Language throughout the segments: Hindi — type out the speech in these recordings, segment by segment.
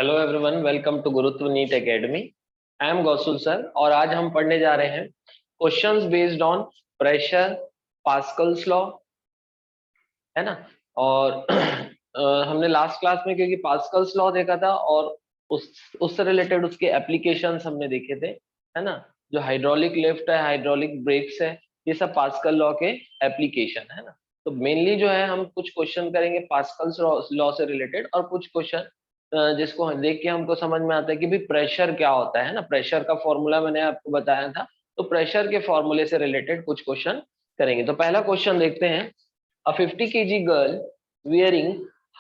Hello everyone, welcome to Gurutva NEET academy. I am Gausul sir और आज हम पढ़ने जा रहे हैं questions based on pressure, Pascal's law, है ना। और हमने लास्ट क्लास में क्योंकि पास्कल्स लॉ देखा था और उससे रिलेटेड उसके एप्लीकेशंस हमने देखे थे, है ना। जो हाइड्रोलिक लिफ्ट है, हाइड्रोलिक ब्रेक्स है, ये सब पास्कल लॉ के एप्लीकेशन है ना। तो मेनली जो है हम कुछ क्वेश्चन करेंगे पास्कल्स लॉ से रिलेटेड और कुछ क्वेश्चन जिसको देख के हमको समझ में आता है कि भाई प्रेशर क्या होता है ना। प्रेशर का फॉर्मूला मैंने आपको बताया था, तो प्रेशर के फॉर्मूले से रिलेटेड कुछ क्वेश्चन करेंगे। तो पहला क्वेश्चन देखते हैं। A 50 kg girl wearing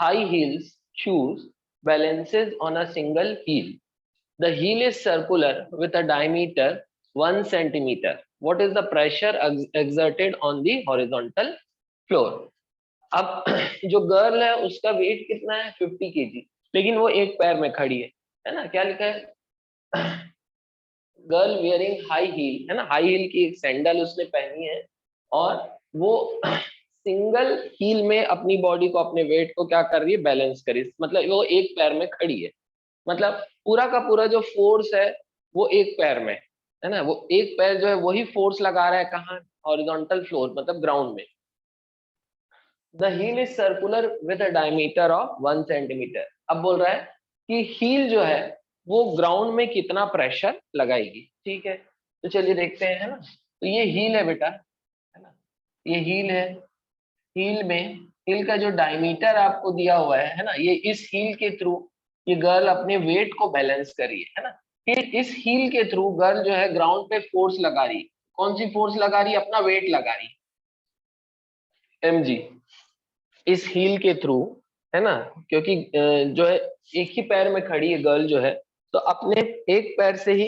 high heels shoes balances on a single heel. The heel is circular with a diameter 1 centimeter. What is the pressure exerted on the horizontal floor? अब जो गर्ल है उसका वेट कितना है 50 kg, लेकिन वो एक पैर में खड़ी है ना। क्या लिखा है? गर्ल वियरिंग हाई हील, है ना। हाई हील की एक सैंडल उसने पहनी है और वो सिंगल हील में अपनी बॉडी को, अपने वेट को क्या कर रही है, बैलेंस कर रही है। मतलब वो एक पैर में खड़ी है, मतलब पूरा का पूरा जो फोर्स है वो एक पैर में है ना। वो एक पैर जो है वही फोर्स लगा रहा है कहाँ, हॉरिजॉन्टल फ्लोर मतलब ग्राउंड में। The heel is circular with a diameter of 1 centimetre. अब बोल रहा है कि हील जो है वो ग्राउंड में कितना प्रेशर लगाएगी। ठीक है, तो चलिए देखते हैं, है ना। तो ये हील है बेटा, है ना। ये हील है। हील में, हील का जो डायमीटर आपको दिया हुआ है ना, ये इस हील के थ्रू ये गर्ल अपने वेट को बैलेंस करी है ना। फिर इस हील के थ्रू गर्ल जो है ग्राउंड पे फोर्स लगा रही। कौन सी फोर्स लगा रही है? अपना वेट लगा रही, mg, इस हील के थ्रू, है ना। क्योंकि जो है एक ही पैर में खड़ी है गर्ल जो है, तो अपने एक पैर से ही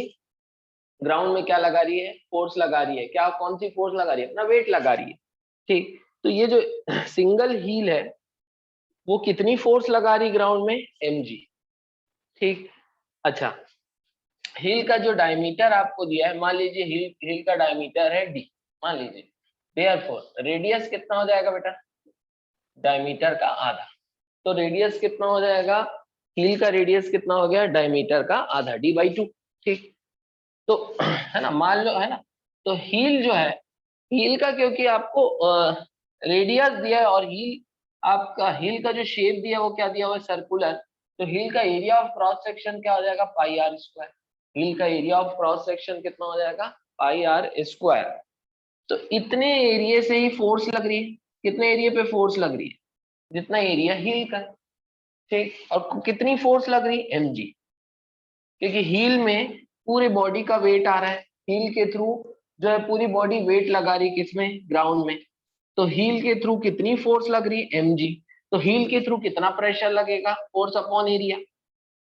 ग्राउंड में क्या लगा रही है, फोर्स लगा रही है। क्या, कौन सी फोर्स लगा रही है? अपना वेट लगा रही है। ठीक, तो ये जो सिंगल हील है वो कितनी फोर्स लगा रही ग्राउंड में? mg। ठीक, अच्छा, हील का जो डायमीटर आपको दिया है, मान लीजिए हील हील का डायमीटर है d, मान लीजिए। देयरफॉर रेडियस कितना हो जाएगा बेटा? डायमीटर का आधा। तो रेडियस कितना हो जाएगा? हील का रेडियस कितना हो गया? डायमीटर का आधा, d/2। ठीक, तो है ना, मान लो, है ना। तो हील जो है, हील का क्योंकि आपको रेडियस दिया है और हील, आपका हील का जो शेप दिया है वो क्या दिया हुआ है? सर्कुलर। तो हील का एरिया ऑफ क्रॉस सेक्शन क्या हो जाएगा? पाई आर स्क्वायर। हील का एरिया ऑफ क्रॉस सेक्शन कितना हो जाएगा? पाई आर स्क्वायर। तो इतने एरिया से ही फोर्स लग रही है। कितने एरिया पे फोर्स लग रही है? जितना एरिया हील का। ठीक, और कितनी फोर्स लग रही है? mg। क्योंकि हील में पूरे बॉडी का वेट आ रहा है, हील के थ्रू जो है पूरी बॉडी वेट लगा रही है, किसमें? ग्राउंड में। तो हील के थ्रू कितनी फोर्स लग रही है? mg। तो हील के थ्रू कितना प्रेशर लगेगा? Force upon area,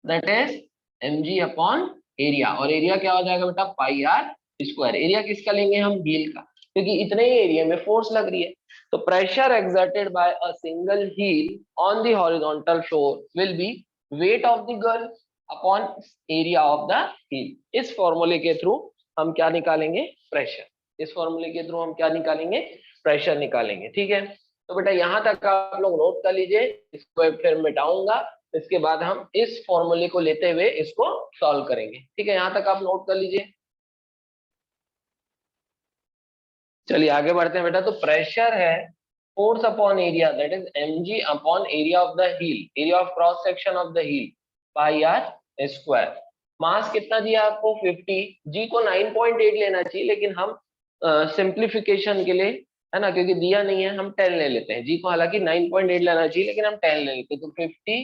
that is mg upon area. और एरिया क्या हो जाएगा बेटा? पाई आर स्क्वायर। एरिया किसका लेंगे हम? हील का, क्योंकि इतने ही एरिया में फोर्स लग रही है। तो pressure exerted by a single heel on the horizontal floor will be weight of the girl upon area of the heel. इस फॉर्मूले के थ्रू हम क्या निकालेंगे? प्रेशर। इस फॉर्मूले के थ्रू हम क्या निकालेंगे? प्रेशर निकालेंगे। ठीक है, तो बेटा यहां तक आप लोग नोट कर लीजिए, इसको फिर मिटाऊंगा, इसके बाद हम इस फॉर्मूले को लेते हुए इसको सॉल्व करेंगे। ठीक है, यहां तक आप नोट कर लीजिए। चलिए आगे बढ़ते हैं बेटा। तो प्रेशर है force upon area, that is mg upon area of the heel, area of cross section of the heel, pi r square. Mass कितना दिया आपको? 50। जी को 9.8 लेना चाहिए, लेकिन हम सिंप्लीफिकेशन के लिए, है ना, क्योंकि दिया नहीं है, हम 10 ले लेते हैं। जी को हालांकि 9.8 लेना चाहिए, लेकिन हम 10 ले लेते हैं। तो 50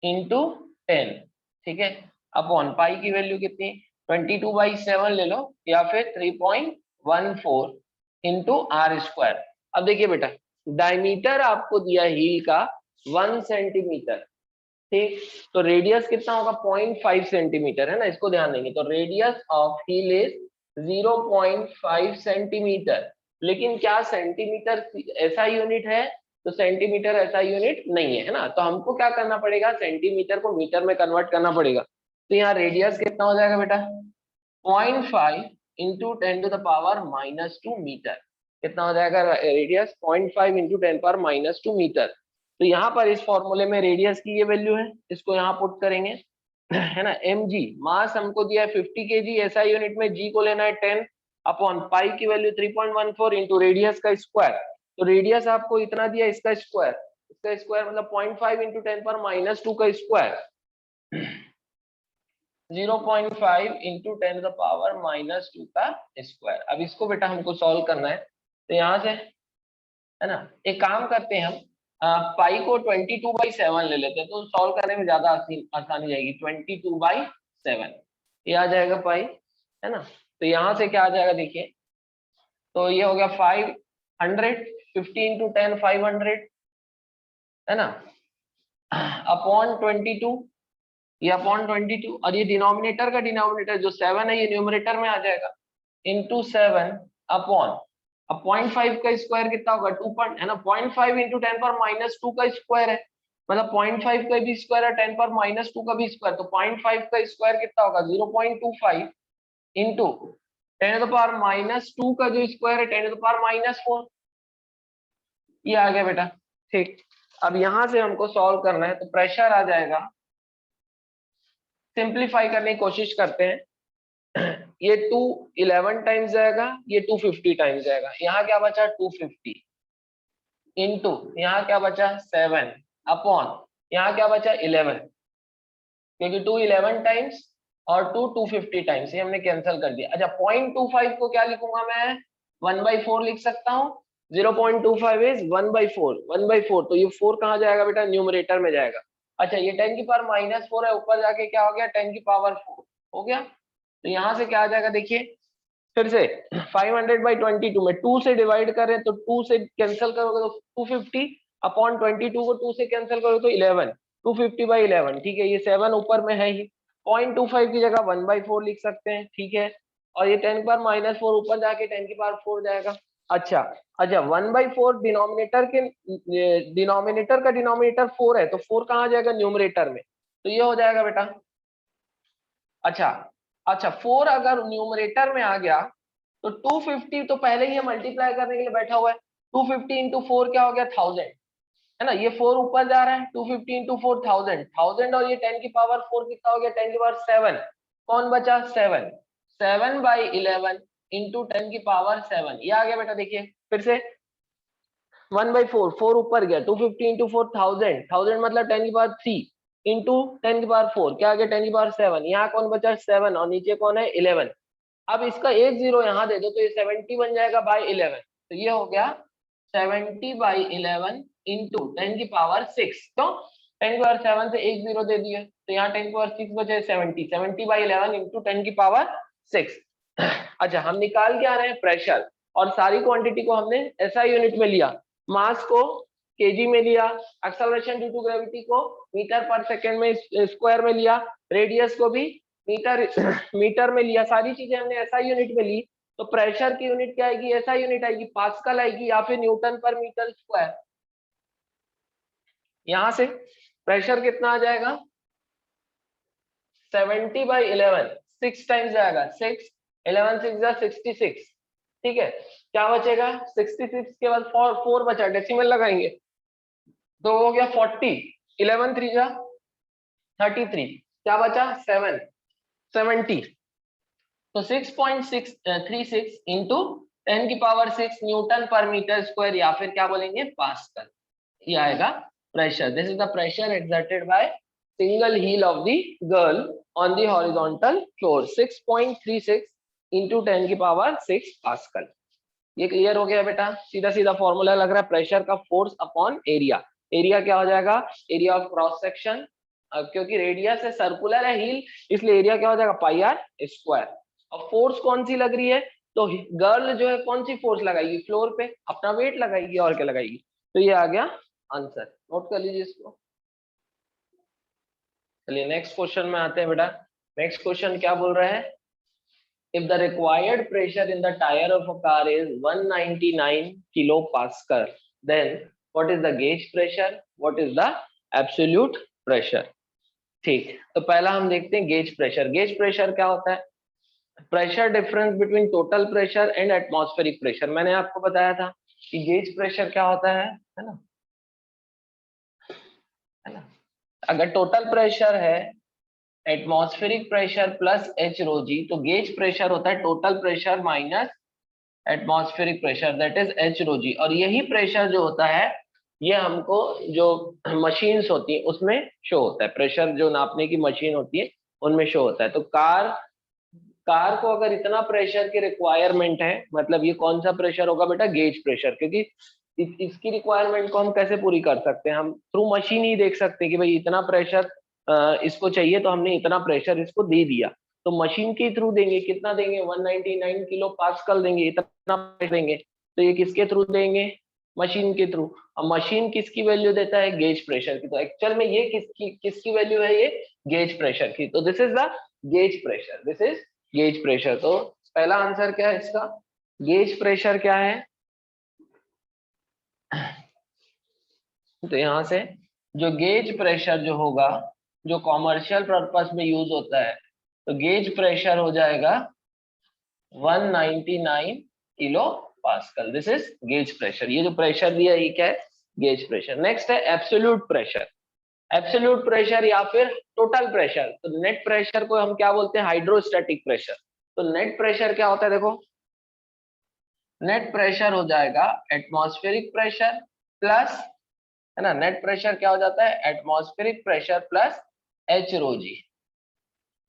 इंटू 10, ठीक है, अपॉन पाई की वैल्यू कितनी? 22/7 ले लो, या फिर 3.14 इंटू आर स्क्वायर। अब देखिए बेटा, डायमीटर आपको दिया हील का 1 सेंटीमीटर। ठीक, तो रेडियस कितना होगा? 0.5 सेंटीमीटर, है ना। इसको ध्यान देंगे, तो radius of heel is 0.5 centimetre. लेकिन क्या सेंटीमीटर ऐसा यूनिट है? तो सेंटीमीटर ऐसा यूनिट नहीं है, है ना। तो हमको क्या करना पड़ेगा? सेंटीमीटर को मीटर में कन्वर्ट करना पड़ेगा। तो यहाँ रेडियस कितना हो जाएगा बेटा? 0.5 इंटू 10⁻⁻2 मीटर। कितना हो जाएगा रेडियस? 0.5 into 10⁻2 metre. तो यहाँ पर इस फॉर्मूले में रेडियस की ये वैल्यू है, इसको यहाँ पुट करेंगे। है ना, mg मास हमको दिया है 50 kg, एसआई यूनिट में g को लेना है 10 अपॉन पाई की वैल्यू 3.14 इंटू रेडियस का स्क्वायर। तो रेडियस आपको इतना दिया, इसका स्क्वायर मतलब 0.5 इंटू 10⁻² का स्क्वायर, 0.5 इंटू 10⁻² का स्क्वायर। अब इसको बेटा हमको सॉल्व करना है, तो यहाँ से है ना एक काम करते हैं हम, पाई को 22/7 ले लेते हैं, तो सॉल्व करने में ज्यादा आसानी जाएगी। 22/7 ये आ जाएगा पाई, है ना। तो यहाँ से क्या आ जाएगा देखिए, तो ये हो गया 500, 50 इंटू 10 500, है ना, अपॉन 22, ये अपॉन 22, और ये डिनोमिनेटर का डिनोमिनेटर जो 7 है ये न्यूमरेटर में आ जाएगा, इंटू 7 अपॉन, अब 0.5 का स्क्वायर कितना होगा 2 है ना, 0.5 इंटू 10⁻² का स्क्वायर है, मतलब 0.5 का भी स्क्वायर है 10⁻² का भी स्क्वायर, तो 0.5 का स्क्वायर कितना होगा 0.25 इंटू 10⁻² का जो स्क्वायर है 10⁻⁴, ये आ गया बेटा। ठीक, अब यहां से हमको सॉल्व करना है, तो प्रेशर आ जाएगा, सिंप्लीफाई करने की कोशिश करते हैं, ये 211 टाइम्स जाएगा, ये 250 टाइम्स जाएगा, यहाँ क्या बचा 250 इंटू यहाँ क्या बचा 7 अपॉन यहाँ क्या बचा 11, क्योंकि 2 11 टाइम्स और 2 250 टाइम्स, ये हमने कैंसिल कर दिया। अच्छा 0.25 को क्या लिखूंगा मैं 1/4 लिख सकता हूँ, 0.25 इज 1/4, 1/4, तो ये 4 कहाँ जाएगा बेटा न्यूमरेटर में जाएगा। अच्छा ये 10⁻⁴ है, ऊपर जाके क्या हो गया 10⁻4 हो गया, तो यहाँ से क्या आ जाएगा देखिए, फिर से 500/22 में 2 से डिवाइड कर रहे हैं, तो 2 से कैंसिल करोगे तो 250 अपॉन 22 को 2 से कैंसिल करोगे तो 11, 250/11, ठीक है, ये 7 ऊपर में है ही, 0.25 की जगह 1/4 लिख सकते हैं, ठीक है, और ये 10⁻⁴ ऊपर जाके 10⁻4 जाएगा। अच्छा अच्छा 1/4 डिनोमिनेटर का डिनोमिनेटर 4 है, तो 4 कहाँ जाएगा न्यूमरेटर में, तो ये हो जाएगा बेटा। अच्छा अच्छा 4 अगर न्यूमरेटर में आ गया तो 250 तो पहले ही मल्टीप्लाई करने के लिए बैठा हुआ है, 250 इंटू 4 क्या हो गया 1000, है ना, ये 4 ऊपर जा रहा है, 250 इंटू 4 1000, 1000 और ये 10⁻4 कितना हो गया 10⁻7, कौन बचा 7, 7/11 इंटू 10⁻7, ये आ गया बेटा। देखिए फिर से 1/4, 4 ऊपर गया, 250 इंटू 4 1000, 1000 मतलब 10⁻3 इंटू 10⁻4 क्या आ गया 10⁻7, यहाँ कौन बचा 7 और नीचे कौन है 11, अब इसका एक जीरो यहाँ दे दो तो ये 70 बन जाएगा बाई 11, तो ये हो गया 70/11 इंटू 10�6, तो 10⁻7 से एक जीरो दे दिए, तो यहाँ 10�6 बचे 70, 70/11 इंटू 10�6। अच्छा हम निकाल के आ रहे हैं प्रेशर, और सारी क्वांटिटी को हमने एसआई यूनिट में लिया, मास को केजी में लिया, एक्सेलरेशन ड्यू टू ग्रेविटी को मीटर पर सेकेंड में स्क्वायर में लिया, रेडियस को भी मीटर में लिया, सारी चीजें हमने एसआई यूनिट में ली, तो प्रेशर की यूनिट क्या आएगी एसआई यूनिट आएगी, पास्कल आएगी या फिर न्यूटन पर मीटर स्क्वायर। यहां से प्रेशर कितना आ जाएगा 70/11, 6 टाइम्स जाएगा, 6 11 6 जा 66, ठीक है, क्या बचेगा 66 के बाद 4 बचा, डेसिमल लगाएंगे तो हो गया 40, 11 3 जा 33, क्या बचा 7 70, तो 6.636 इंटू 10⁶ न्यूटन पर मीटर स्क्वायर, या फिर क्या बोलेंगे पास्कल, ये आएगा प्रेशर। This is the pressure exerted by single heel of the girl on the horizontal floor, 6.36 into 10⁶ pascal. ये क्लियर हो गया बेटा, सीधा सीधा फॉर्मूला लग रहा है प्रेशर का फोर्स अपॉन एरिया, एरिया क्या हो जाएगा एरिया ऑफ क्रॉस सेक्शन, क्योंकि रेडियस है सर्कुलर है हील, इसलिए एरिया क्या हो जाएगा πr²। और फोर्स कौन सी लग रही है, तो गर्ल जो है कौन सी फोर्स लगाएगी फ्लोर पे, अपना वेट लगाएगी और क्या लगाएगी, तो ये आ गया आंसर, नोट कर लीजिए इसको। चलिए नेक्स्ट क्वेश्चन में आते हैं बेटा। नेक्स्ट क्वेश्चन क्या बोल रहा है, if the required pressure in the tire of a car is 199 kilopascal, then what is the gauge pressure, what is the absolute pressure। ठीक, तो पहला हम देखते हैं गेज प्रेशर। गेज प्रेशर क्या होता है, pressure difference between total pressure and atmospheric pressure. मैंने आपको बताया था कि गेज प्रेशर क्या होता है ना, है ना, अगर टोटल प्रेशर है atmospheric pressure plus H rho g, तो गेज प्रेशर होता है total pressure minus atmospheric pressure, that is H rho g. और यही प्रेशर जो होता है ये हमको जो मशीन्स होती है उसमें शो होता है, प्रेशर जो नापने की मशीन होती है उनमें शो होता है। तो कार कार को अगर इतना प्रेशर की रिक्वायरमेंट है, मतलब ये कौन सा प्रेशर होगा बेटा, गेज प्रेशर, क्योंकि इसकी रिक्वायरमेंट को हम कैसे पूरी कर सकते हैं, हम थ्रू मशीन ही देख सकते हैं कि भाई इतना प्रेशर इसको चाहिए तो हमने इतना प्रेशर इसको दे दिया, तो मशीन के थ्रू देंगे, कितना देंगे 199 किलो पास्कल देंगे, इतना pressure देंगे, तो ये किसके थ्रू देंगे, मशीन के थ्रू। और मशीन किसकी वैल्यू देता है, गेज प्रेशर की, तो एक्चुअल में ये किसकी किसकी वैल्यू है, ये गेज प्रेशर की। तो this is the gauge pressure, this is gauge pressure. तो पहला आंसर क्या है इसका, गेज प्रेशर क्या है। तो यहां से जो गेज प्रेशर जो होगा, जो कॉमर्शियल पर्पस में यूज होता है, तो गेज प्रेशर हो जाएगा 199 kilo pascal, this is gauge pressure. ये जो प्रेशर दिया है ये क्या है, गेज प्रेशर। नेक्स्ट है एब्सोल्यूट प्रेशर। एब्सोल्यूट प्रेशर या फिर टोटल प्रेशर, तो नेट प्रेशर को हम क्या बोलते हैं, हाइड्रोस्टैटिक प्रेशर। तो नेट प्रेशर क्या होता है, देखो नेट प्रेशर हो जाएगा एटमॉस्फेरिक प्रेशर प्लस, है ना, नेट प्रेशर क्या हो जाता है, atmospheric pressure plus H rho G.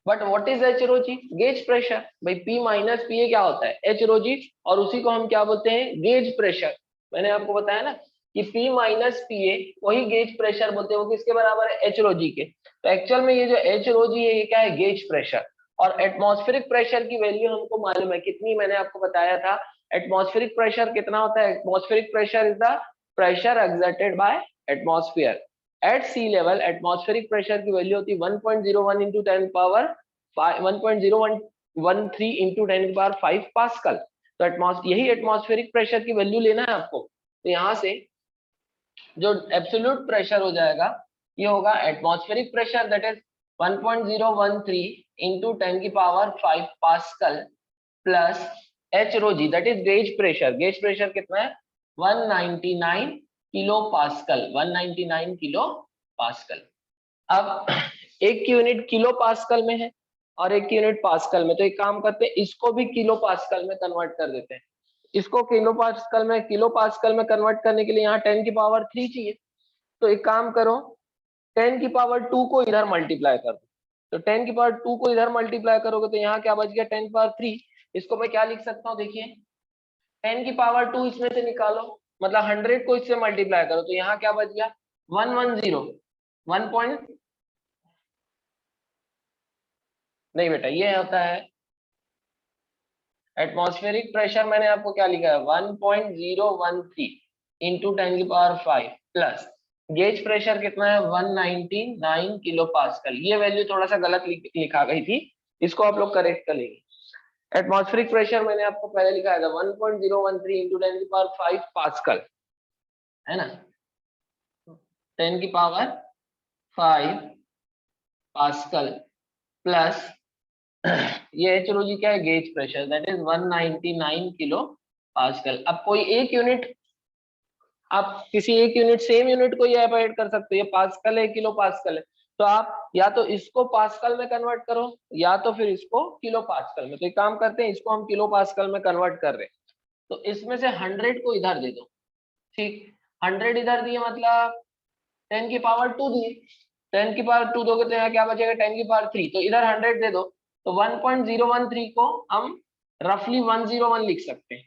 But what is H rho G, gauge pressure. भाई पी माइनस पी क्या होता है, एच रो जी, और उसी को हम क्या बोलते हैं, गेज प्रेशर। मैंने आपको बताया ना कि पी माइनस पी वही गेज प्रेशर बोलते हैं, वो किसके बराबर है, एच रो जी के। तो एक्चुअल में ये जो एच रो जी है ये क्या है, गेज प्रेशर। और एटमॉस्फेरिक प्रेशर की वैल्यू हमको मालूम है कितनी, मैंने आपको बताया था एटमॉस्फेरिक प्रेशर कितना होता है। Atmospheric pressure is the pressure exerted by atmosphere at sea level. Atmospheric pressure की वैल्यू होती है 1.01 into 10 power 1.013 into 10 power 5 pascal. तो यही एटमॉस्फेरिक प्रेशर की वैल्यू लेना है आपको। तो यहाँ से जो एब्सोल्यूट प्रेशर हो जाएगा ये होगा atmospheric pressure that is 1.013 into 10 की power 5 pascal plus H rho G that is gauge pressure. Gauge pressure कितना है, 199 किलो पास्कल, 199 किलो पास्कल। अब एक की यूनिट किलो पास्कल में है और एक की यूनिट पास्कल में, तो एक काम करते हैं इसको भी किलो पास्कल में कन्वर्ट कर देते हैं। इसको किलो पास्कल में कन्वर्ट करने के लिए यहाँ 10 की पावर 3 चाहिए। तो एक काम करो 10 की पावर 2 को इधर मल्टीप्लाई कर दो। तो 10 की पावर 2 को इधर मल्टीप्लाई करोगे तो यहाँ क्या बच गया, 10 की पावर 3। इसको मैं क्या लिख सकता हूँ, देखिए 10 की पावर 2 इसमें से निकालो, मतलब 100 को इससे मल्टीप्लाई करो, तो यहाँ क्या बच गया 110 1 नहीं बेटा ये होता है एटमॉस्फेरिक प्रेशर। मैंने आपको क्या लिखा है 1.013 इंटू 10 की पावर 5 प्लस गेज प्रेशर कितना है 199 किलो पास्कल। ये वैल्यू थोड़ा सा गलत लिखा गई थी, इसको आप लोग करेक्ट कर लेंगे। एटमॉस्फेरिक प्रेशर मैंने आपको पहले लिखा था 1.013 इंटू 10 की पावर 5 पास्कल, है ना, 10 की पावर 5 पास्कल प्लस ये एच रो जी क्या है, gauge pressure that is 199 kilo pascal. अब कोई एक यूनिट, आप किसी एक यूनिट सेम यूनिट को ये ऐड कर सकते हो, ये पास्कल है किलो पास्कल है, तो आप या तो इसको पास्कल में कन्वर्ट करो या तो फिर इसको किलो पास्कल में। तो एक काम करते हैं इसको हम किलो पास्कल में कन्वर्ट कर रहे हैं, तो इसमें से 100 को इधर दे दो, ठीक, 100 इधर दिए मतलब 10 की पावर 2 दिए, 10 की पावर 2 दोगे तो यहाँ क्या बचेगा 10 की पावर 3, तो इधर 100 दे दो। तो 1.013 को हम रफली 101 लिख सकते हैं।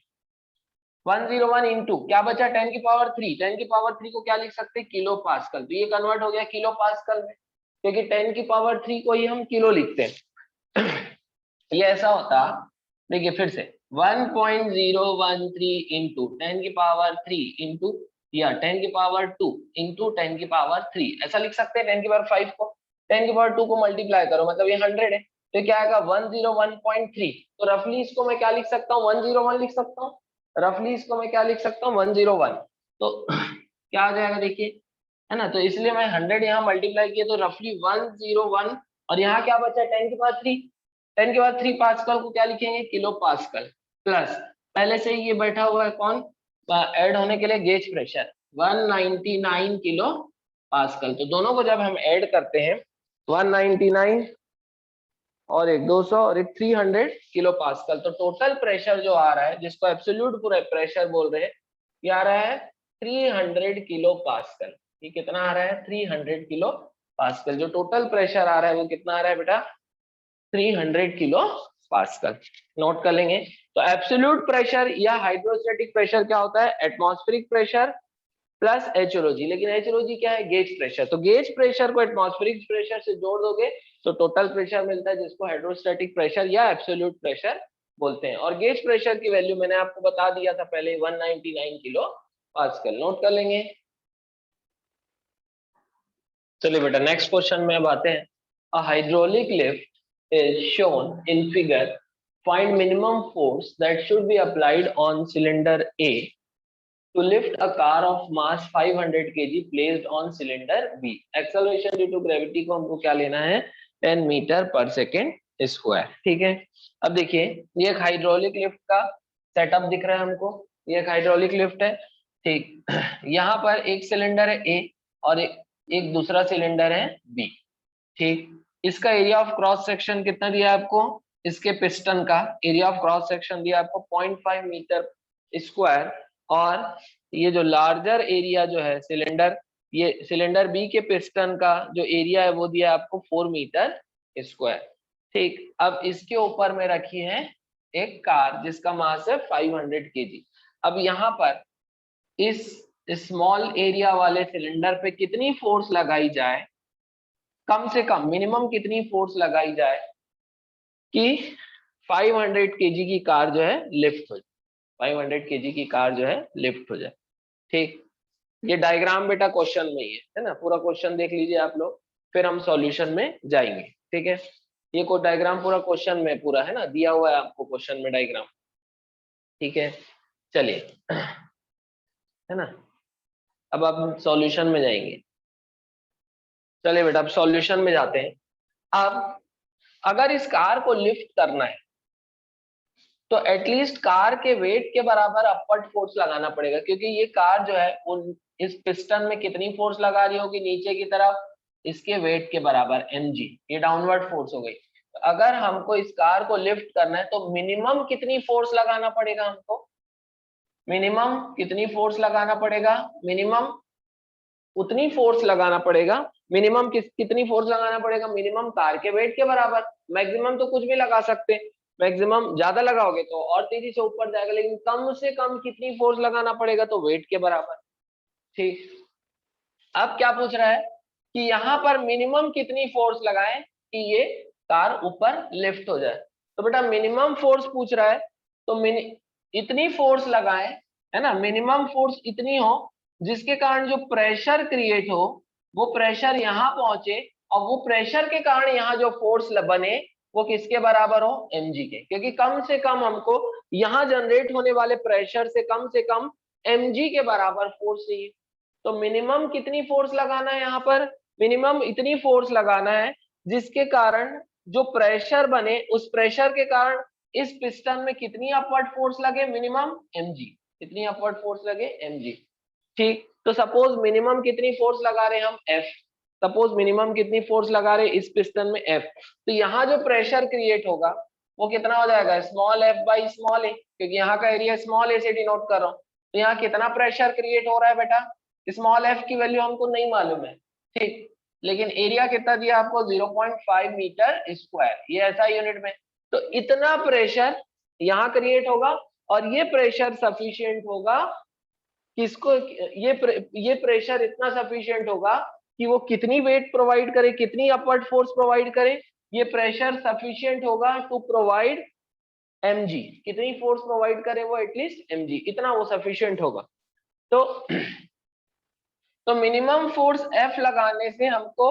101 इंटू क्या बचा 10 की पावर 3, 10 की पावर 3 को क्या लिख सकते हैं, किलो पास्कल। तो ये कन्वर्ट हो गया किलो पास्कल में, क्योंकि 10 की पावर 3 को ही हम किलो लिखते हैं। ये ऐसा होता, देखिए फिर से 1.013 इंटू 10 की पावर 3 इंटू या 10 की पावर 2 इंटू 10 की पावर 3, ऐसा लिख सकते हैं। 10 की पावर 5 को 10 की पावर 2 को मल्टीप्लाई करो, मतलब ये 100 है, तो क्या आएगा 101.3। तो रफली इसको मैं क्या लिख सकता हूँ, 101 लिख सकता हूँ, रफली इसको मैं क्या लिख सकता हूँ 101। तो क्या आ जाएगा देखिए, है ना, तो इसलिए मैं 100 यहाँ मल्टीप्लाई किया तो रफली 101, और यहाँ क्या बचा 10 की पावर 3, 10 के बाद 3 पास्कल को क्या लिखेंगे, किलो पास्कल प्लस पहले से ही ये बैठा हुआ है कौन, ऐड होने के लिए गेज प्रेशर 199 किलो पास्कल। तो दोनों को जब हम ऐड करते हैं 199 और एक 200 और एक 300 किलो पास्कल। तो टोटल प्रेशर जो आ रहा है, जिसको एब्सोल्यूट पूरा प्रेशर बोल रहे हैं, ये आ रहा है 300 किलो पास्कल। ये कितना आ रहा है? 300 किलो पास्कल। जो टोटल प्रेशर आ रहा है वो कितना आ रहा है बेटा? 300 किलो पास्कल। नोट कर लेंगे। तो एब्सोल्यूट प्रेशर या हाइड्रोस्टैटिक प्रेशर क्या होता है? Atmospheric pressure plus H O G. लेकिन एचओजी क्या है? Gauge pressure. तो गेज प्रेशर को एटमॉस्फेरिक प्रेशर से जोड़ दोगे तो टोटल प्रेशर मिलता है, जिसको हाइड्रोस्टैटिक प्रेशर या एब्सोल्यूट प्रेशर बोलते हैं। और गेज प्रेशर की वैल्यू मैंने आपको बता दिया था पहले, 199 किलो पास्कल। नोट कर लेंगे। चलिए बेटा नेक्स्ट क्वेश्चन में अब आते हैं। A hydraulic lift is shown in figure, find minimum force that should be applied on cylinder A to lift a car of mass 500 kg placed on cylinder B. Acceleration due to gravity को हमको क्या लेना है? 10 मीटर पर सेकेंड स्क्वायर। ठीक है। अब देखिए, ये एक हाइड्रोलिक लिफ्ट का सेटअप दिख रहा है हमको। ये एक हाइड्रोलिक लिफ्ट है। ठीक, यहाँ पर एक सिलेंडर है ए और एक दूसरा सिलेंडर है बी। ठीक, इसका एरिया ऑफ क्रॉस सेक्शन कितना दिया है आपको? इसके पिस्टन का एरिया ऑफ क्रॉस सेक्शन दिया आपको 0.5 मीटर स्क्वायर। और ये जो लार्जर एरिया जो है सिलेंडर, ये सिलेंडर बी के पिस्टन का जो एरिया है वो दिया है आपको 4 मीटर स्क्वायर। ठीक, अब इसके ऊपर में रखी है एक कार जिसका मास है 500 केजी। अब यहाँ पर इस स्मॉल एरिया वाले सिलेंडर पे कितनी फोर्स लगाई जाए, कम से कम मिनिमम कितनी फोर्स लगाई जाए कि 500 केजी की कार जो है लिफ्ट हो जाए, 500 केजी की कार जो है लिफ्ट हो जाए। ठीक, ये डायग्राम बेटा क्वेश्चन में ही है ना? पूरा क्वेश्चन देख लीजिए आप लोग, फिर हम सॉल्यूशन में जाएंगे। ठीक है, ये कोई डायग्राम पूरा क्वेश्चन में पूरा है ना, दिया हुआ है आपको क्वेश्चन में डायग्राम। ठीक है, चलिए, है ना? अब आप सॉल्यूशन में जाएंगे। चलिए बेटा अब सॉल्यूशन में जाते हैं। अब अगर इस कार को लिफ्ट करना है तो एटलीस्ट कार के वेट के बराबर अपवर्ड फोर्स लगाना पड़ेगा, क्योंकि ये कार जो है वो इस पिस्टन में कितनी फोर्स लगा रही होगी नीचे की तरफ? इसके वेट के बराबर mg। ये डाउनवर्ड फोर्स हो गई। तो अगर हमको इस कार को लिफ्ट करना है तो मिनिमम कितनी फोर्स लगाना पड़ेगा हमको? मिनिमम कितनी फोर्स लगाना पड़ेगा? मिनिमम उतनी फोर्स लगाना पड़ेगा। मिनिमम कितनी फोर्स लगाना पड़ेगा? मिनिमम कार के वेट के बराबर। मैक्सिमम तो कुछ भी लगा सकते, मैक्सिमम ज्यादा लगाओगे तो और तेजी से ऊपर जाएगा, लेकिन कम से कम कितनी फोर्स लगाना पड़ेगा? तो वेट के बराबर। ठीक, अब क्या पूछ रहा है कि यहाँ पर मिनिमम कितनी फोर्स लगाएं कि ये कार ऊपर लिफ्ट हो जाए। तो बेटा मिनिमम फोर्स पूछ रहा है, तो इतनी फोर्स लगाएं, है ना? मिनिमम फोर्स इतनी हो जिसके कारण जो प्रेशर क्रिएट हो वो प्रेशर यहाँ पहुंचे, और वो प्रेशर के कारण यहाँ जो फोर्स बने वो किसके बराबर हो? mg के। क्योंकि कम से कम हमको यहाँ जनरेट होने वाले प्रेशर से कम mg के बराबर फोर्स चाहिए। तो मिनिमम कितनी फोर्स लगाना है यहाँ पर? मिनिमम इतनी फोर्स लगाना है जिसके कारण जो प्रेशर बने उस प्रेशर के कारण इस पिस्टन में कितनी अपवर्ड फोर्स लगे? Minimum mg। कितनी अपवर्ड फोर्स लगे? mg। ठीक, तो सपोज मिनिमम कितनी फोर्स लगा रहे हैं हम? F। सपोज मिनिमम कितनी फोर्स लगा रहे हैं इस पिस्टन में? F। तो यहाँ जो प्रेशर क्रिएट होगा वो कितना हो जाएगा? Small f by small a, क्योंकि यहाँ का एरिया स्मॉल a से डिनोट कर रहा हूँ। तो यहाँ कितना प्रेशर क्रिएट हो रहा है बेटा? स्मॉल f की वैल्यू हमको नहीं मालूम है। ठीक, लेकिन एरिया कितना दिया आपको? 0.5 मीटर स्क्वायर, ये ऐसा यूनिट में। तो इतना प्रेशर यहाँ क्रिएट होगा, और ये प्रेशर सफिशियंट होगा किसको? ये प्रेशर इतना सफिशिएंट होगा कि वो कितनी वेट प्रोवाइड करे, कितनी अपवर्ड फोर्स प्रोवाइड करे? ये प्रेशर सफिशिएंट होगा टू प्रोवाइड mg। कितनी फोर्स प्रोवाइड करे वो? एटलीस्ट mg, इतना वो सफिशिएंट होगा। तो मिनिमम फोर्स F लगाने से हमको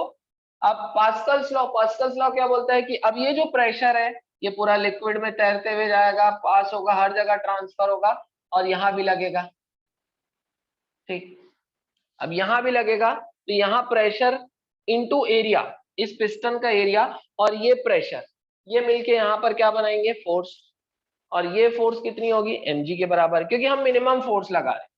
अब पास्कल्स लॉ क्या बोलता है कि अब ये जो प्रेशर है ये पूरा लिक्विड में तैरते हुए जाएगा, पास होगा, हर जगह ट्रांसफर होगा, और यहाँ भी लगेगा। ठीक, अब यहाँ भी लगेगा, तो यहाँ प्रेशर इनटू एरिया, इस पिस्टन का एरिया और ये प्रेशर, ये मिलके यहाँ पर क्या बनाएंगे? फोर्स। और ये फोर्स कितनी होगी? mg के बराबर, क्योंकि हम मिनिमम फोर्स लगा रहे हैं।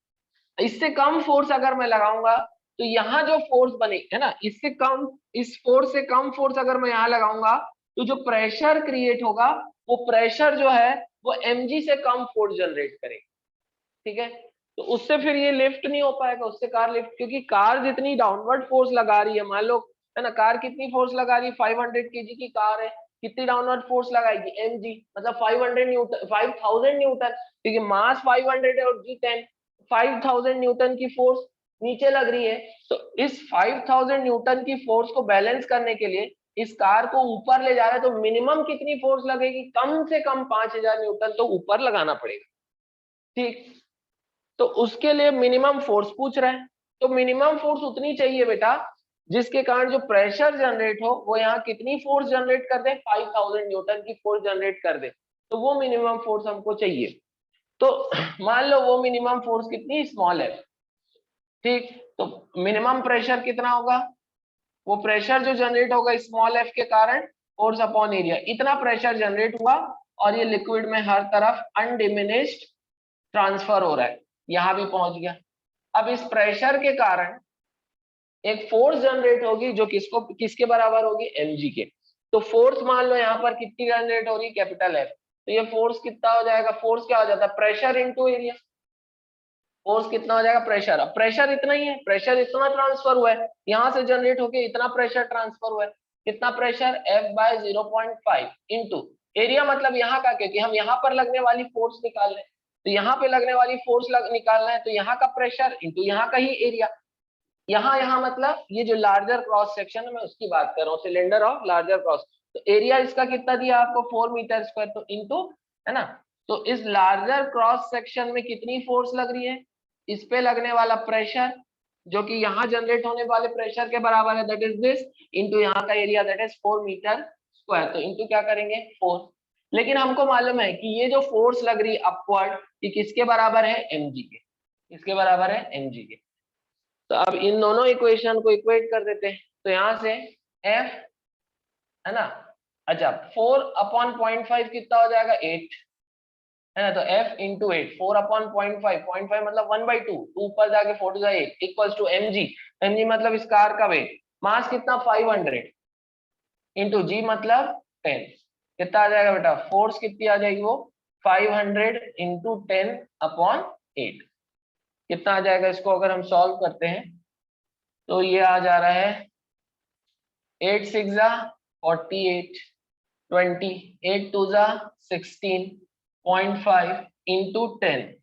इससे कम फोर्स अगर मैं लगाऊंगा तो यहाँ जो फोर्स बनेगी, है ना, इससे कम, इस फोर्स से कम फोर्स अगर मैं यहाँ लगाऊंगा तो जो प्रेशर क्रिएट होगा वो प्रेशर जो है वो mg से कम फोर्स जनरेट करेगा, ठीक है। तो उससे फिर ये लिफ्ट नहीं हो पाएगा, उससे कार लिफ्ट, क्योंकि कार जितनी डाउनवर्ड फोर्स लगा रही है, मान लो है ना, कार कितनी फोर्स लगा रही है, 500 केजी की कार है, कितनी डाउनवर्ड फोर्स लगाएगी mg, मतलब 500 न्यूटन, 5000 न्यूटन, क्योंकि मास 500 है और जी 10, 5000 न्यूटन की फोर्स नीचे लग रही है। तो इस 5000 न्यूटन की फोर्स को बैलेंस करने के लिए इस कार को ऊपर ले जा रहा है, तो मिनिमम कितनी फोर्स लगेगी, कम से कम 5000 न्यूटन तो ऊपर लगाना पड़ेगा, ठीक। तो उसके लिए मिनिमम फोर्स पूछ रहे हैं, तो मिनिमम फोर्स उतनी चाहिए बेटा जिसके कारण जो प्रेशर जनरेट हो वो यहाँ कितनी फोर्स जनरेट कर दे, 5000 न्यूटन की फोर्स जनरेट कर दे, तो वो मिनिमम फोर्स हमको चाहिए। तो मान लो वो मिनिमम फोर्स कितनी, स्मॉल है, ठीक। तो मिनिमम प्रेशर कितना होगा, वो प्रेशर जो जनरेट होगा स्मॉल एफ के कारण, फोर्स अपॉन एरिया, इतना प्रेशर जनरेट हुआ और ये लिक्विड में हर तरफ अनडिमिनिश्ड ट्रांसफर हो रहा है, यहां भी पहुंच गया। अब इस प्रेशर के कारण एक फोर्स जनरेट होगी जो किसके बराबर होगी, mg के। तो फोर्स मान लो यहाँ पर कितनी जनरेट हो रही, कैपिटल F, तो ये फोर्स कितना हो जाएगा, फोर्स क्या हो जाता है, प्रेशर इनटू एरिया। फोर्स कितना हो जाएगा, प्रेशर, अब प्रेशर इतना ही है, प्रेशर इतना ट्रांसफर हुआ है, यहाँ से जनरेट होके इतना प्रेशर ट्रांसफर हुआ है, कितना प्रेशर, F/0.5 इंटू एरिया, मतलब यहाँ का, क्योंकि हम यहाँ पर लगने वाली फोर्स निकाल रहे हैं, तो यहाँ पे लगने वाली फोर्स निकालना है, तो यहाँ का प्रेशर इंटू यहाँ का ही एरिया। यहाँ मतलब ये जो लार्जर क्रॉस सेक्शन है मैं उसकी बात कर रहा हूँ, सिलेंडर ऑफ लार्जर क्रॉस, तो एरिया इसका कितना दिया आपको, 4 मीटर स्क्वायर, तो इंटू, है ना। तो इस लार्जर क्रॉस सेक्शन में कितनी फोर्स लग रही है, इस पे लगने वाला प्रेशर जो कि यहाँ जनरेट होने वाले प्रेशर के बराबर है, दैट इज दिस, इंटू यहाँ का area that is 4 metre square, तो इंटू क्या करेंगे, 4। लेकिन हमको मालूम है कि ये जो फोर्स लग रही है अपवर्ड, ये किसके बराबर है, mg के, किसके बराबर है, mg के। तो अब इन दोनों इक्वेशन को इक्वेट कर देते हैं, तो यहाँ से F, है ना, अच्छा 4/0.5 कितना हो जाएगा, 8, है ना, तो F इंटू 8, 4/0.5, 0.5 मतलब 1/2, 2 ऊपर जाके 4 to 8 equals to mg, mg मतलब इस कार का वेट, मास कितना 500 इंटू जी मतलब 10, कितना आ जाएगा बेटा, फोर्स कितनी आ जाएगी वो 500 इंटू 10/8, कितना आ जाएगा, इसको अगर हम सॉल्व करते हैं तो ये आ जा रहा है 8 6 जा 48, 20, 8 2 जा 16.5 इंटू 10,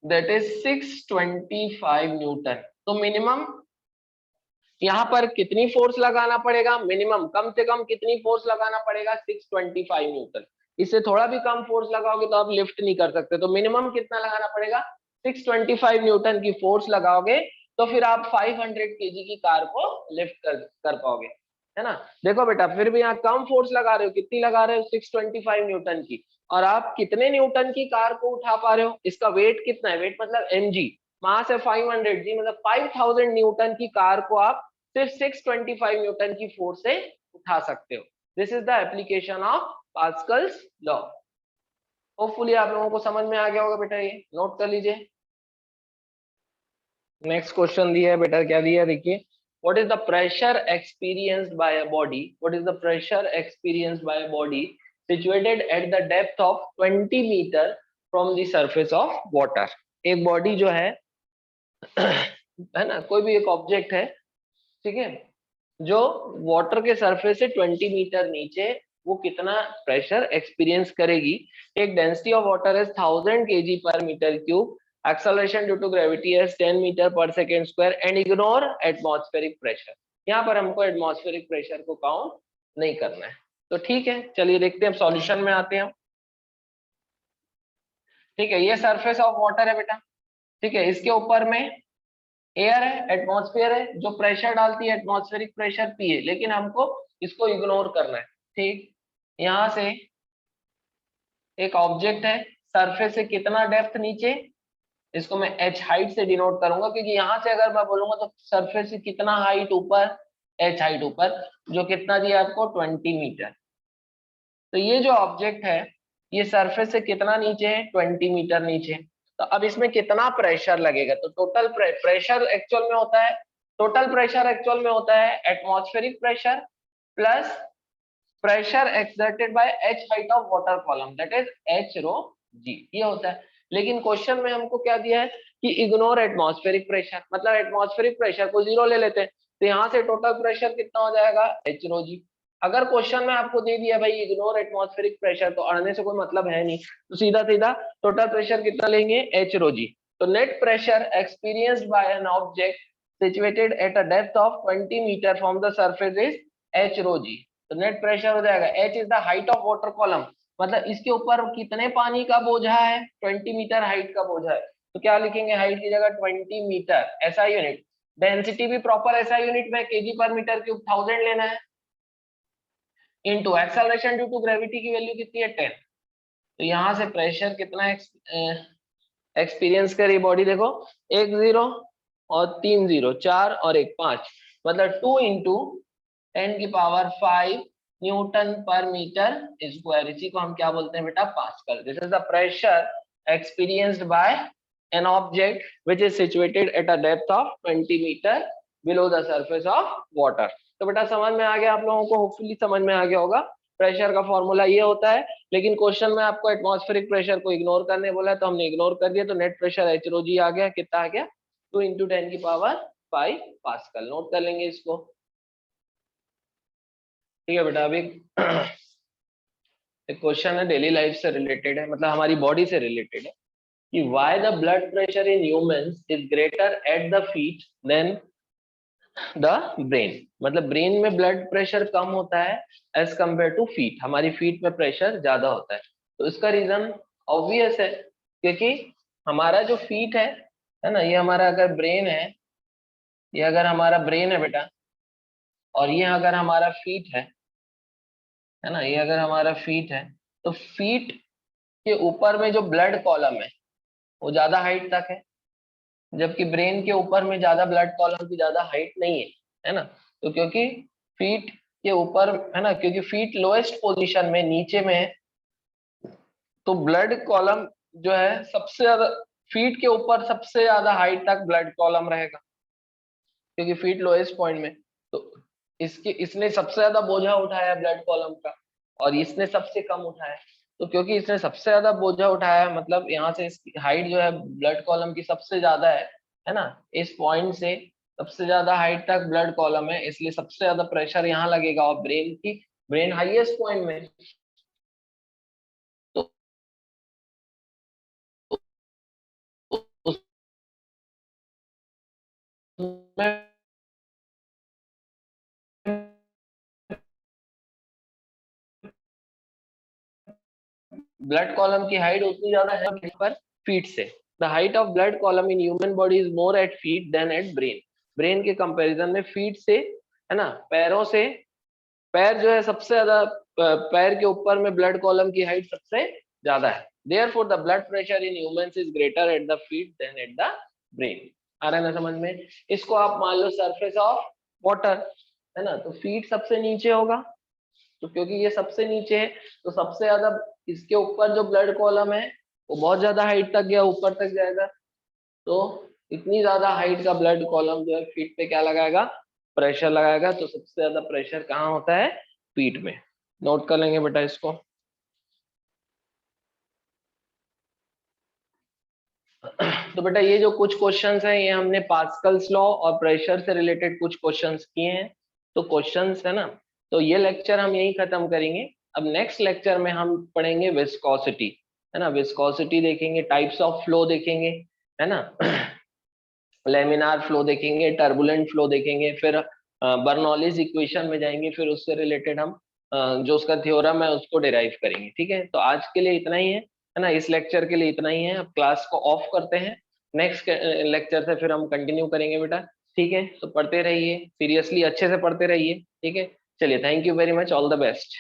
दैट इज 625 न्यूटन। तो मिनिमम यहाँ पर कितनी फोर्स लगाना पड़ेगा, मिनिमम कम से कम कितनी फोर्स लगाना पड़ेगा, 625 न्यूटन। इससे थोड़ा भी कम फोर्स लगाओगे तो आप लिफ्ट नहीं कर सकते, तो मिनिमम कितना लगाना पड़ेगा, 625 न्यूटन की फोर्स लगाओगे तो फिर आप 500 केजी की कार को लिफ्ट कर पाओगे, है ना। देखो बेटा फिर भी यहाँ कम फोर्स लगा रहे हो, कितनी लगा रहे हो, 625 न्यूटन की, और आप कितने न्यूटन की कार को उठा पा रहे हो, इसका वेट कितना है, वेट मतलब mg, मास है 500, जी मतलब 5000 न्यूटन की कार को आप सिर्फ 625 न्यूटन की फोर्स से उठा सकते हो। This is the application of Pascal's law. Hopefully आप लोगों को समझ में आ गया होगा बेटा, ये नोट कर लीजिए। नेक्स्ट क्वेश्चन दिया है बेटा, क्या दिया है देखिए, what is the pressure experienced by a body, what is the pressure experienced by a body situated at the depth of 20 metre from the surface of water. एक बॉडी जो है है ना, कोई भी एक ऑब्जेक्ट है, ठीक है, जो वाटर के सरफेस से 20 मीटर नीचे, वो कितना प्रेशर एक्सपीरियंस करेगी। एक density of water is 1000 kg per metre cube, acceleration due to gravity is 10 metre per second square and ignore atmospheric pressure. यहाँ पर हमको एटमॉस्फेरिक प्रेशर को काउंट नहीं करना है, तो ठीक है चलिए देखते हैं, सॉल्यूशन में आते हैं। ठीक है, ये सरफेस ऑफ वाटर है बेटा, ठीक है, इसके ऊपर में एयर है, एटमॉस्फेयर है, जो प्रेशर डालती है एटमॉस्फेरिक प्रेशर पी है, लेकिन हमको इसको इग्नोर करना है, ठीक। यहाँ से एक ऑब्जेक्ट है, सरफेस से कितना डेप्थ नीचे, इसको मैं h हाइट से डिनोट करूंगा, क्योंकि यहाँ से अगर मैं बोलूंगा तो सरफेस से कितना हाइट ऊपर, h हाइट ऊपर, जो कितना दिया आपको 20 मीटर। तो ये जो ऑब्जेक्ट है ये सरफेस से कितना नीचे है, 20 मीटर नीचे। तो अब इसमें कितना प्रेशर लगेगा, तो टोटल प्रेशर एक्चुअल में होता है, टोटल प्रेशर एक्चुअल में होता है atmospheric pressure plus pressure exerted by h height of water column that is h rho g, ये होता है। लेकिन क्वेश्चन में हमको क्या दिया है कि इग्नोर एटमॉस्फेरिक प्रेशर, मतलब एटमॉस्फेरिक प्रेशर को जीरो ले लेते हैं, तो यहाँ से टोटल प्रेशर कितना हो जाएगा h रो g। अगर क्वेश्चन में आपको दे दिया भाई इग्नोर एटमॉस्फेरिक प्रेशर, तो अड़ने से कोई मतलब है नहीं, तो सीधा सीधा टोटल प्रेशर कितना लेंगे h रो g। तो net pressure experienced by an object situated at a depth of 20 meter from the surface is h rho g। तो नेट प्रेशर हो जाएगा h इज the height of water column, मतलब इसके ऊपर कितने पानी का बोझा है, 20 मीटर हाइट का बोझा है, तो क्या लिखेंगे हाइट की जगह 20 मीटर एसआई यूनिट। डेंसिटी भी प्रॉपर एसआई यूनिट में केजी पर मीटर क्यूब 1000 लेना है, into acceleration due to gravity की वैल्यू कितनी है 10। तो यहाँ से प्रेशर कितना एक्सपीरियंस करी बॉडी, देखो 1 0 और 3 0, 4 और 1 5, मतलब 2 इंटू 10 की पावर 5 न्यूटन पर मीटर स्क्वायर। इसी को हम क्या बोलते हैं बेटा pascal. This is the pressure experienced by an object which is situated at a depth of 20 metre below the surface of water. तो बेटा समझ में आ गया आप लोगों को, होपफुली समझ में आ गया होगा। प्रेशर का फॉर्मूला ये होता है, लेकिन क्वेश्चन में आपको एटमॉस्फेरिक प्रेशर को इग्नोर करने बोला है, तो हमने इग्नोर कर दिया, तो नेट प्रेशर एच रो जी आ गया, कितना आ गया 2 इंटू 10 की पावर 5 पास्कल। नोट कर लेंगे इसको, ठीक है बेटा। अभी एक क्वेश्चन है डेली लाइफ से रिलेटेड है, मतलब हमारी बॉडी से रिलेटेड है, कि why the blood pressure in humans is greater at the feet than the brain, मतलब ब्रेन में ब्लड प्रेशर कम होता है एज कंपेयर टू फीट, हमारी फीट में प्रेशर ज्यादा होता है। तो इसका रीजन ऑब्वियस है, क्योंकि हमारा जो फीट है ना, ये हमारा अगर ब्रेन है, ये अगर हमारा ब्रेन है बेटा, और ये अगर हमारा फीट है ना, ये अगर हमारा फीट है, तो फीट के ऊपर में जो ब्लड कॉलम है वो ज्यादा हाइट तक है, जबकि ब्रेन के ऊपर में ज्यादा ब्लड कॉलम की ज्यादा हाइट नहीं है ना। तो क्योंकि फीट के ऊपर है ना, क्योंकि फीट लोएस्ट पोजीशन में नीचे में है, तो ब्लड कॉलम जो है सबसे ज्यादा फीट के ऊपर सबसे ज्यादा हाइट तक ब्लड कॉलम रहेगा, क्योंकि फीट लोएस्ट पॉइंट में। तो इसने सबसे ज्यादा बोझा उठाया ब्लड कॉलम का, और इसने सबसे कम उठाया। तो क्योंकि इसने सबसे ज्यादा बोझा उठाया, मतलब यहाँ से इसकी हाइट जो है ब्लड कॉलम की सबसे ज्यादा है ना, इस पॉइंट से सबसे ज्यादा हाइट तक ब्लड कॉलम है, इसलिए सबसे ज्यादा प्रेशर यहाँ लगेगा, और ब्रेन हाईएस्ट पॉइंट में। तो उसमें ब्लड कॉलम की हाइट उतनी ज्यादा है पर फीट से। The height of blood column in human body is more at feet than at brain. Brain के कंपैरिजन में फीट से है ना, पैरों से, पैर जो है सबसे ज्यादा, पैर के ऊपर में ब्लड कॉलम की हाइट सबसे ज्यादा है। Therefore, the blood pressure in humans is greater at the feet than at the brain। आ रहा है ना समझ में। इसको आप मान लो सरफेस ऑफ वाटर है ना, तो फीट सबसे नीचे होगा, तो क्योंकि ये सबसे नीचे है, तो सबसे ज्यादा इसके ऊपर जो ब्लड कॉलम है वो बहुत ज्यादा हाइट तक गया, ऊपर तक जाएगा। तो इतनी ज्यादा हाइट का ब्लड कॉलम जो है फीट पे क्या लगाएगा, प्रेशर लगाएगा। तो सबसे ज्यादा प्रेशर कहाँ होता है, फीट में। नोट कर लेंगे बेटा इसको। तो बेटा ये जो कुछ क्वेश्चंस हैं, ये हमने पास्कल्स लॉ और प्रेशर से रिलेटेड कुछ क्वेश्चंस किए हैं। तो क्वेश्चंस है ना, तो ये लेक्चर हम यही खत्म करेंगे। अब नेक्स्ट लेक्चर में हम पढ़ेंगे विस्कोसिटी, है ना, विस्कोसिटी देखेंगे, टाइप्स ऑफ फ्लो देखेंगे, है ना, लेमिनार फ्लो देखेंगे, टर्बुलेंट फ्लो देखेंगे, फिर बर्नौलीज इक्वेशन में जाएंगे, फिर उससे रिलेटेड हम जो उसका थ्योरम है उसको डिराइव करेंगे। ठीक है, तो आज के लिए इतना ही है ना, इस लेक्चर के लिए इतना ही है। अब क्लास को ऑफ करते हैं, नेक्स्ट लेक्चर से फिर हम कंटिन्यू करेंगे बेटा। ठीक है, तो पढ़ते रहिए, सीरियसली अच्छे से पढ़ते रहिए। ठीक है, चलिए, thank you very much, all the best.